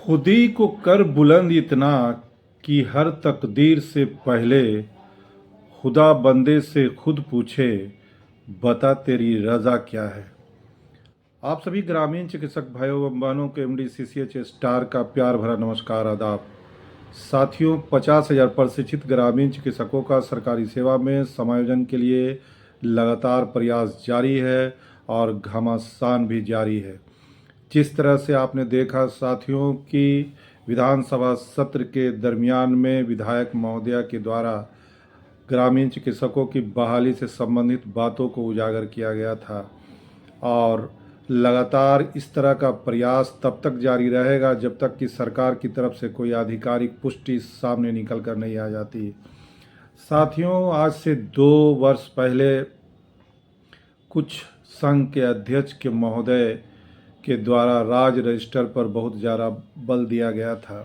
खुदी को कर बुलंद इतना कि हर तकदीर से पहले खुदा बंदे से खुद पूछे, बता तेरी रज़ा क्या है। आप सभी ग्रामीण चिकित्सक भाइयों एवं बहनों को MD-CCH स्टार का प्यार भरा नमस्कार आदाब। साथियों, 50,000 प्रशिक्षित ग्रामीण चिकित्सकों का सरकारी सेवा में समायोजन के लिए लगातार प्रयास जारी है और घमासान भी जारी है। जिस तरह से आपने देखा साथियों कि विधानसभा सत्र के दरमियान में विधायक महोदया के द्वारा ग्रामीण चिकित्सकों की बहाली से संबंधित बातों को उजागर किया गया था और लगातार इस तरह का प्रयास तब तक जारी रहेगा जब तक कि सरकार की तरफ से कोई आधिकारिक पुष्टि सामने निकल कर नहीं आ जाती। साथियों, आज से 2 वर्ष पहले कुछ संघ के अध्यक्ष के महोदय के द्वारा राज रजिस्टर पर बहुत ज़्यादा बल दिया गया था।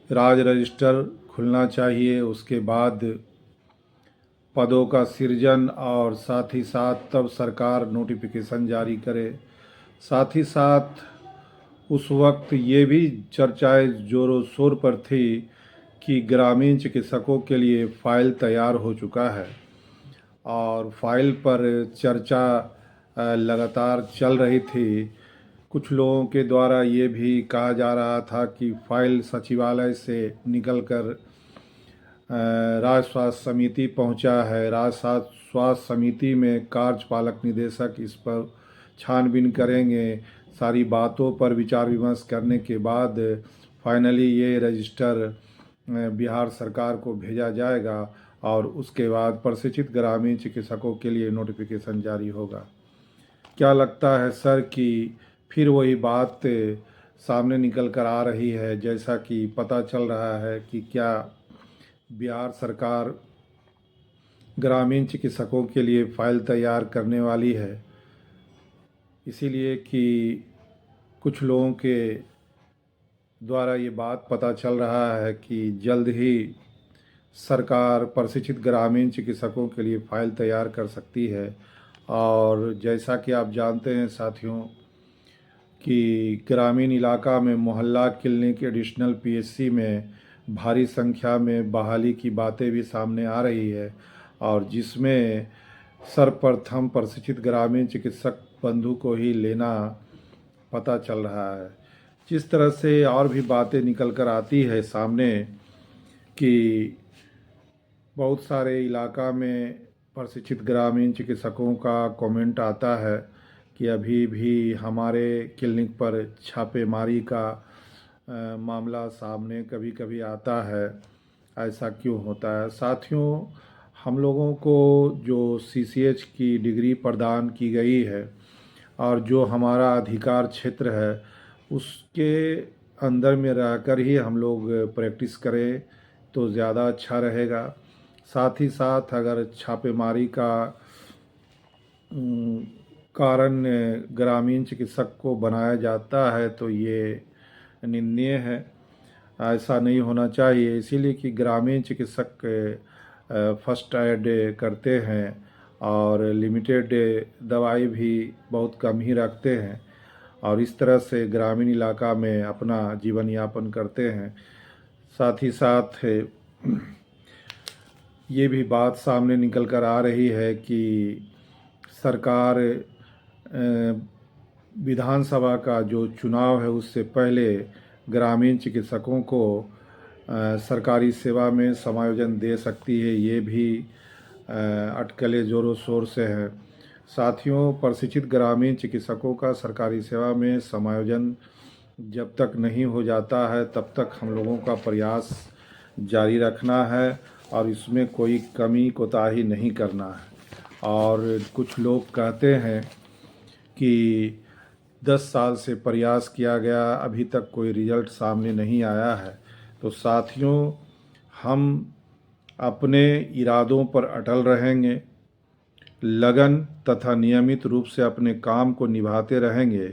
राज रजिस्टर खुलना चाहिए, उसके बाद पदों का सृजन और साथ ही साथ तब सरकार नोटिफिकेशन जारी करे। साथ ही साथ उस वक्त ये भी चर्चाएं जोरों शोर पर थी कि ग्रामीण चिकित्सकों के लिए फ़ाइल तैयार हो चुका है और फाइल पर चर्चा लगातार चल रही थी। कुछ लोगों के द्वारा ये भी कहा जा रहा था कि फाइल सचिवालय से निकलकर राज्य स्वास्थ्य समिति पहुंचा है। राज्य स्वास्थ्य समिति में कार्यपालक निदेशक इस पर छानबीन करेंगे। सारी बातों पर विचार विमर्श करने के बाद फाइनली ये रजिस्टर बिहार सरकार को भेजा जाएगा और उसके बाद प्रशिक्षित ग्रामीण चिकित्सकों के लिए नोटिफिकेशन जारी होगा। क्या लगता है सर कि फिर वही बात सामने निकल कर आ रही है, जैसा कि पता चल रहा है कि क्या बिहार सरकार ग्रामीण चिकित्सकों के लिए फ़ाइल तैयार करने वाली है, इसीलिए कि कुछ लोगों के द्वारा ये बात पता चल रहा है कि जल्द ही सरकार प्रशिक्षित ग्रामीण चिकित्सकों के लिए फ़ाइल तैयार कर सकती है। और जैसा कि आप जानते हैं साथियों कि ग्रामीण इलाका में मोहल्ला क्लिनिक एडिशनल PHC में भारी संख्या में बहाली की बातें भी सामने आ रही है और जिसमें सर्वप्रथम प्रशिक्षित ग्रामीण चिकित्सक बंधु को ही लेना पता चल रहा है। जिस तरह से और भी बातें निकल कर आती है सामने कि बहुत सारे इलाका में प्रशिक्षित ग्रामीण चिकित्सकों का कमेंट आता है कि अभी भी हमारे क्लिनिक पर छापेमारी का मामला सामने कभी कभी आता है। ऐसा क्यों होता है साथियों? हम लोगों को जो CCH की डिग्री प्रदान की गई है और जो हमारा अधिकार क्षेत्र है उसके अंदर में रहकर ही हम लोग प्रैक्टिस करें तो ज़्यादा अच्छा रहेगा। साथ ही साथ अगर छापेमारी का कारण ग्रामीण चिकित्सक को बनाया जाता है तो ये निंदनीय है। ऐसा नहीं होना चाहिए, इसीलिए कि ग्रामीण चिकित्सक फर्स्ट एड करते हैं और लिमिटेड दवाई भी बहुत कम ही रखते हैं और इस तरह से ग्रामीण इलाका में अपना जीवन यापन करते हैं। साथ ही साथ ये भी बात सामने निकल कर आ रही है कि सरकार विधानसभा का जो चुनाव है उससे पहले ग्रामीण चिकित्सकों को सरकारी सेवा में समायोजन दे सकती है। ये भी अटकलें ज़ोरों शोर से हैं। साथियों, प्रशिक्षित ग्रामीण चिकित्सकों का सरकारी सेवा में समायोजन जब तक नहीं हो जाता है तब तक हम लोगों का प्रयास जारी रखना है और इसमें कोई कमी कोताही नहीं करना है। और कुछ लोग कहते हैं कि 10 साल से प्रयास किया गया, अभी तक कोई रिजल्ट सामने नहीं आया है। तो साथियों, हम अपने इरादों पर अटल रहेंगे, लगन तथा नियमित रूप से अपने काम को निभाते रहेंगे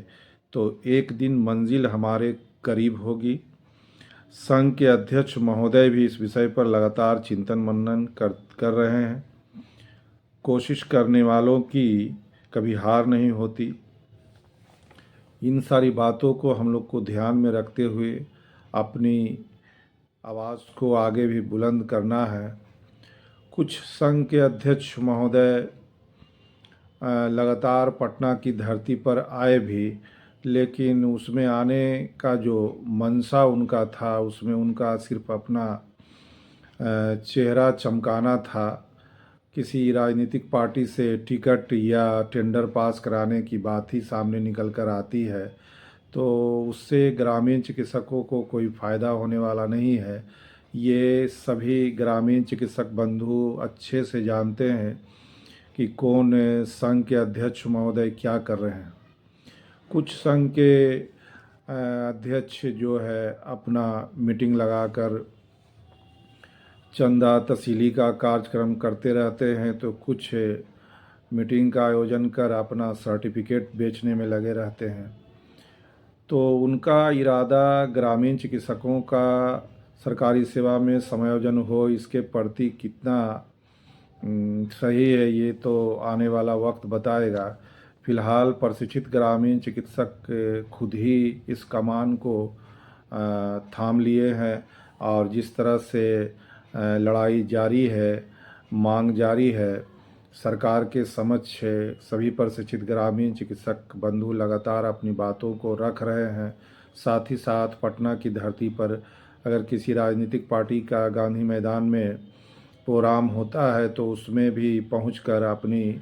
तो एक दिन मंजिल हमारे करीब होगी। संघ के अध्यक्ष महोदय भी इस विषय पर लगातार चिंतन मनन कर रहे हैं। कोशिश करने वालों की कभी हार नहीं होती। इन सारी बातों को हम लोग को ध्यान में रखते हुए अपनी आवाज़ को आगे भी बुलंद करना है। कुछ संघ के अध्यक्ष महोदय लगातार पटना की धरती पर आए भी, लेकिन उसमें आने का जो मंशा उनका था, उसमें उनका सिर्फ अपना चेहरा चमकाना था। किसी राजनीतिक पार्टी से टिकट या टेंडर पास कराने की बात ही सामने निकल कर आती है, तो उससे ग्रामीण चिकित्सकों को कोई फ़ायदा होने वाला नहीं है। ये सभी ग्रामीण चिकित्सक बंधु अच्छे से जानते हैं कि कौन संघ के अध्यक्ष महोदय क्या कर रहे हैं। कुछ संघ के अध्यक्ष जो है अपना मीटिंग लगाकर चंदा तसीली का कार्यक्रम करते रहते हैं, तो कुछ मीटिंग का आयोजन कर अपना सर्टिफिकेट बेचने में लगे रहते हैं। तो उनका इरादा ग्रामीण चिकित्सकों का सरकारी सेवा में समायोजन हो, इसके प्रति कितना सही है ये तो आने वाला वक्त बताएगा। फिलहाल प्रशिक्षित ग्रामीण चिकित्सक खुद ही इस कमान को थाम लिए हैं और जिस तरह से लड़ाई जारी है, मांग जारी है, सरकार के समक्ष सभी प्रशिक्षित ग्रामीण चिकित्सक बंधु लगातार अपनी बातों को रख रहे हैं। साथ ही साथ पटना की धरती पर अगर किसी राजनीतिक पार्टी का गांधी मैदान में प्रोग्राम होता है तो उसमें भी पहुंचकर अपनी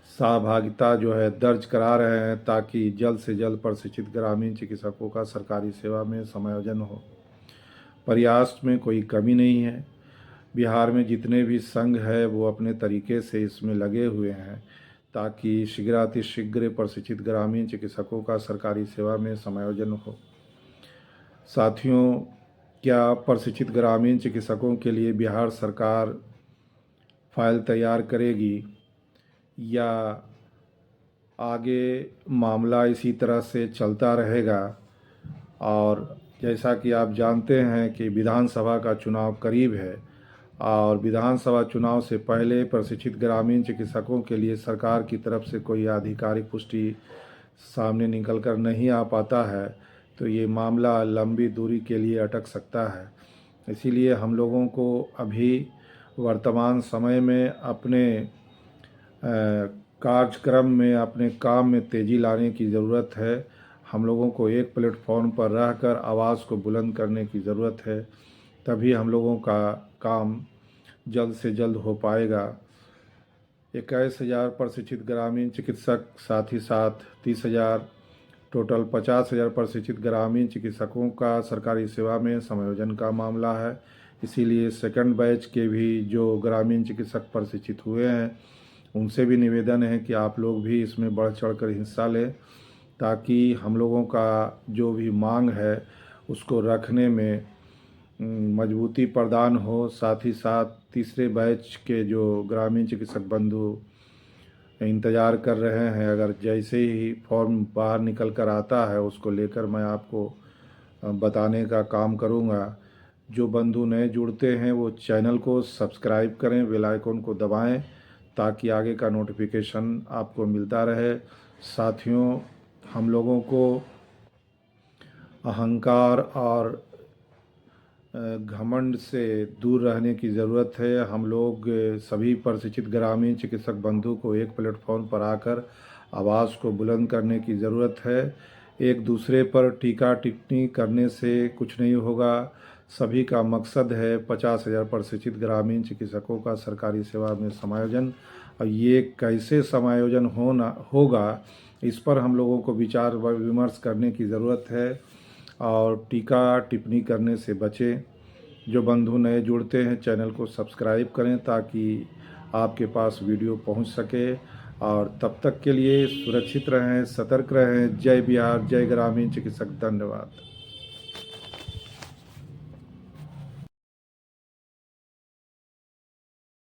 सहभागिता जो है दर्ज करा रहे हैं, ताकि जल्द से जल्द प्रशिक्षित ग्रामीण चिकित्सकों का सरकारी सेवा में समायोजन हो। प्रयास में कोई कमी नहीं है। बिहार में जितने भी संघ है वो अपने तरीके से इसमें लगे हुए हैं, ताकि शीघ्रातिशीघ्र प्रशिक्षित ग्रामीण चिकित्सकों का सरकारी सेवा में समायोजन हो। साथियों, क्या प्रशिक्षित ग्रामीण चिकित्सकों के लिए बिहार सरकार फाइल तैयार करेगी या आगे मामला इसी तरह से चलता रहेगा? और जैसा कि आप जानते हैं कि विधानसभा का चुनाव करीब है और विधानसभा चुनाव से पहले प्रशिक्षित ग्रामीण चिकित्सकों के लिए सरकार की तरफ से कोई आधिकारिक पुष्टि सामने निकल कर नहीं आ पाता है, तो ये मामला लंबी दूरी के लिए अटक सकता है। इसीलिए हम लोगों को अभी वर्तमान समय में अपने कार्यक्रम में, अपने काम में तेज़ी लाने की ज़रूरत है। हम लोगों को एक प्लेटफॉर्म पर रहकर आवाज़ को बुलंद करने की ज़रूरत है, तभी हम लोगों का काम जल्द से जल्द हो पाएगा। 21,000 प्रशिक्षित ग्रामीण चिकित्सक, साथ ही साथ 30,000, टोटल 50,000 प्रशिक्षित ग्रामीण चिकित्सकों का सरकारी सेवा में समायोजन का मामला है। इसीलिए सेकंड बैच के भी जो ग्रामीण चिकित्सक प्रशिक्षित हुए हैं उनसे भी निवेदन है कि आप लोग भी इसमें बढ़ चढ़कर हिस्सा लें, ताकि हम लोगों का जो भी मांग है उसको रखने में मजबूती प्रदान हो। साथ ही साथ तीसरे बैच के जो ग्रामीण चिकित्सक बंधु इंतज़ार कर रहे हैं, अगर जैसे ही फॉर्म बाहर निकल कर आता है उसको लेकर मैं आपको बताने का काम करूंगा। जो बंधु नए जुड़ते हैं वो चैनल को सब्सक्राइब करें, बेल आइकन को दबाएं, ताकि आगे का नोटिफिकेशन आपको मिलता रहे। साथियों, हम लोगों को अहंकार और घमंड से दूर रहने की ज़रूरत है। हम लोग सभी प्रशिक्षित ग्रामीण चिकित्सक बंधु को एक प्लेटफॉर्म पर आकर आवाज़ को बुलंद करने की ज़रूरत है। एक दूसरे पर टीका टिप्पणी करने से कुछ नहीं होगा। सभी का मकसद है 50,000 प्रशिक्षित ग्रामीण चिकित्सकों का सरकारी सेवा में समायोजन, और ये कैसे समायोजन होगा इस पर हम लोगों को विचार विमर्श करने की ज़रूरत है और टीका टिप्पणी करने से बचें। जो बंधु नए जुड़ते हैं चैनल को सब्सक्राइब करें, ताकि आपके पास वीडियो पहुंच सके। और तब तक के लिए सुरक्षित रहें, सतर्क रहें। जय बिहार, जय ग्रामीण चिकित्सक। धन्यवाद।